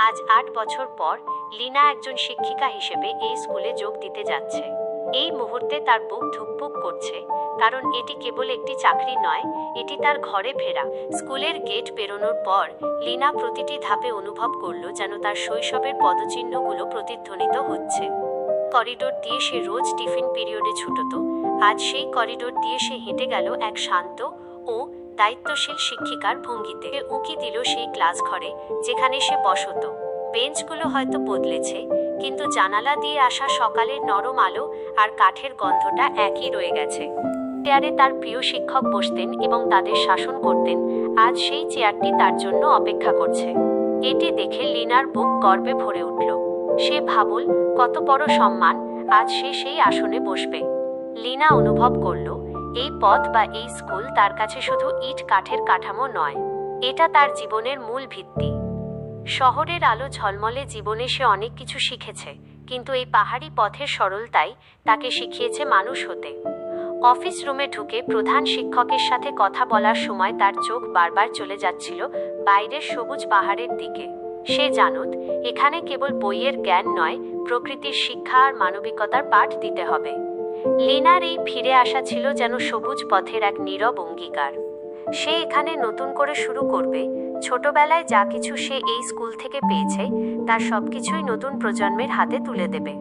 আজ ৮ বছর পর লীনা একজন শিক্ষিকা হিসেবে এই স্কুলে যোগ দিতে যাচ্ছে। এই মুহূর্তে তার বুক ধুকপুক করছে, কারণ এটি কেবল একটি চাকরি নয়, এটি তার ঘরে ফেরা। স্কুলের গেট পেরোনোর পর লীনা প্রতিটি ধাপে অনুভব করল যেন তার শৈশবের পদচিহ্নগুলো প্রতিধ্বনিত হচ্ছে। করিডোর দিয়ে সে রোজ টিফিন পিরিয়ডে ছুটত, আজ সেই করিডোর দিয়ে সে হেঁটে গেল এক শান্ত ও দায়িত্বশীল শিক্ষিকার ভঙ্গিতে। উঁকি দিল সেই ক্লাস ঘরে যেখানে সে বসত। বেঞ্চগুলো হয়তো বদলেছে, কিন্তু জানালা দিয়ে আসা সকালের নরম আলো আর কাঠের গন্ধটা একই রয়ে গেছে। চেয়ারে তার প্রিয় শিক্ষক বসতেন এবং তাদের শাসন করতেন, আজ সেই চেয়ারটি তার জন্য অপেক্ষা করছে। এটি দেখে লীনার বুক গর্বে ভরে উঠল। সে ভাবল, কত বড় সম্মান, আজ সে সেই আসনে বসবে। লীনা অনুভব করল, এই পথ বা এই স্কুল তার কাছে শুধু ইট কাঠের কাঠামো নয়, এটা তার জীবনের মূল ভিত্তি। শহরের আলো ঝলমলে জীবনে সে অনেক কিছু শিখেছে, কিন্তু এই পাহাড়ি পথের সরলতাই তাকে শিখিয়েছে মানুষ হতে। অফিস রুমে ঢুকে প্রধান শিক্ষকের সাথে কথা বলার সময় তার চোখ বারবার চলে যাচ্ছিল বাইরের সবুজ পাহাড়ের দিকে। সে জানত, এখানে কেবল বইয়ের জ্ঞান নয়, প্রকৃতির শিক্ষা আর মানবিকতার পাঠ দিতে হবে। লীনার এই ফিরে আসা ছিল যেন সবুজ পথের এক নীরব অঙ্গীকার। সে এখানে নতুন করে শুরু করবে, ছোটবেলায় যা কিছু সে এই স্কুল থেকে পেয়েছে তার সবকিছুই নতুন প্রজন্মের হাতে তুলে দেবে।